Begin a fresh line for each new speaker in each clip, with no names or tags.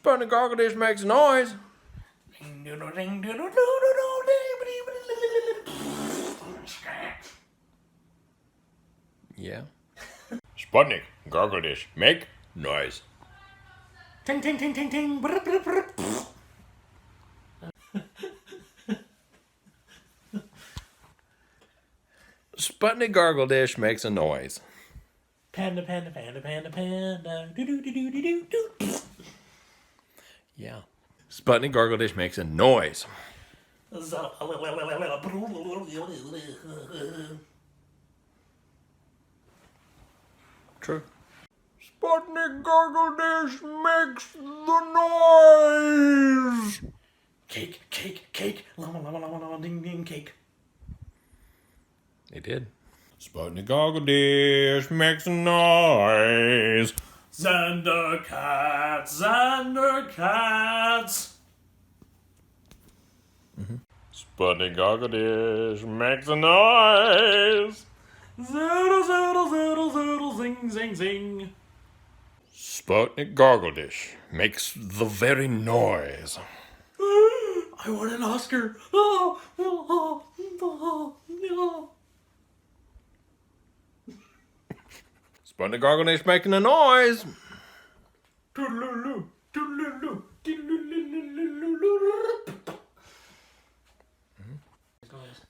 Sputnik Gargle Dish makes a noise. Yeah. Sputnik Gargle Dish make noise.
Ting ting ting ting ting.
Sputnik Gargle Dish makes a noise.
Panda panda panda panda panda. Do do do do do do do.
Yeah. Sputnik Gargle Dish makes a noise. True. Sputnik Gargle Dish makes the noise.
Cake, cake, cake. Llama, llama, llama, llama, ding, ding, cake.
It did. Sputnik Gargle Dish makes a noise.
Zandercats, Zandercats.
Sputnik Gargle Dish makes a noise.
Ziddle, ziddle, ziddle, ziddle, zing, zing, zing.
Sputnik Gargle Dish makes the very noise.
I won an Oscar. Oh, oh, oh, oh, oh.
Sputnik Gargle Dish making a noise.
Toodaloo, toodaloo, toodaloo.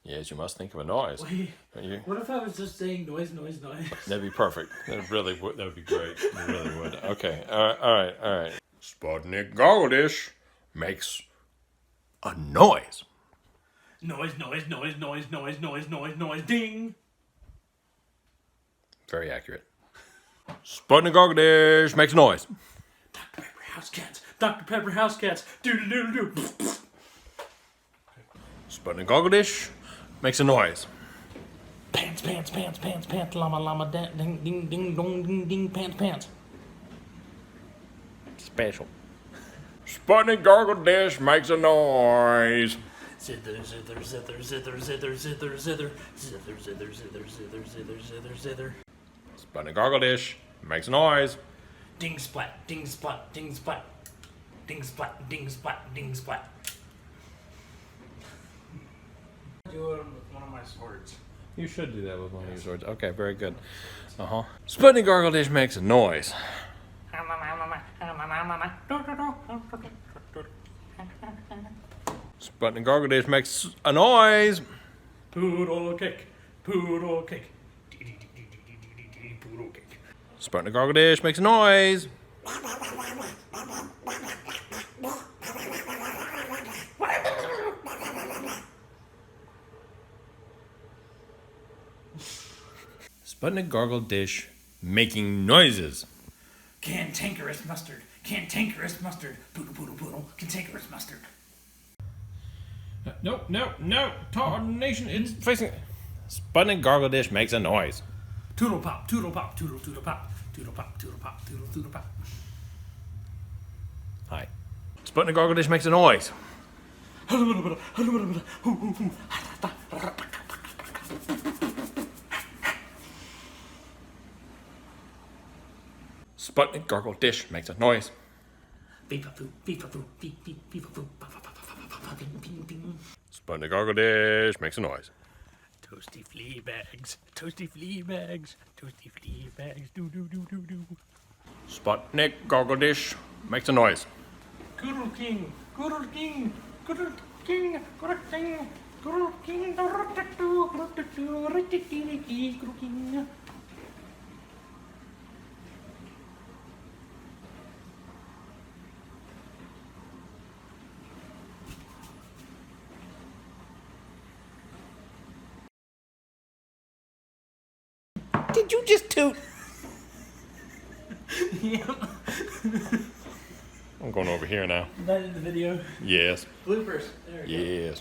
Yes, you must think of a noise.
Wait,
You-
what if I was just saying noise, noise, noise?
That'd be perfect. That really would. That would be great. It really would. Okay. All right. Sputnik Gargle Dish makes a noise.
Noise, noise, noise, noise, noise, noise, noise, noise, ding.
Very accurate. Sputnik Gargle Dish makes a noise.
Dr. Pepper House Cats, Dr. Pepper House Cats, doo-doo-doo-doo.
Sputnik Gargle Dish makes a noise.
Pants, pants, pants, pants, pants, llama, llama, ding, ding, ding, dong, ding, ding, pants, pants.
Special. Sputnik Gargle Dish makes a noise.
Zither, zither, zither, zither, zither, zither, zither, zither, zither, zither, zither, zither, zither, zither.
Sputnik Gargle Dish makes a noise.
Ding splat, ding splat, ding splat. Ding splat, ding splat, ding splat. Do it with one of my swords.
You should do that with one of your swords. Okay, very good. Sputnik Gargle Dish makes a noise. Sputnik Gargle Dish makes a noise.
Poodle cake, poodle cake. Poodle cake.
Sputnik Gargle Dish makes a noise. Sputnik Gargle Dish making noises.
Cantankerous mustard, cantankerous mustard. Poodle, poodle, poodle, cantankerous mustard.
No. Tarnation, it's facing. Sputnik Gargle Dish makes a noise.
Toodle pop, toodle pop, toodle, toodle pop. Toodle pop, toodle pop, toodle, toodle pop.
Hi. Sputnik Gargle Dish makes a noise. Sputnik Gargle Dish makes a noise.
Beep-a-foo, beep-a-foo, beep, beep, beep-a-foo, ba-ba-ba-ba-ba-ba, bing, bing, bing.
Sputnik Gargle Dish makes a noise.
Toasty flea bags, toasty flea bags, toasty flea bags, do do do do do.
Sputnik Gargle Dish makes a noise.
Goodle king, goodle king, goodle king, goodle king, goodle king, goodle king.
Did you just toot?
Yep.
I'm going over here now.
That is the video.
Yes.
Bloopers. There we go.
Yes.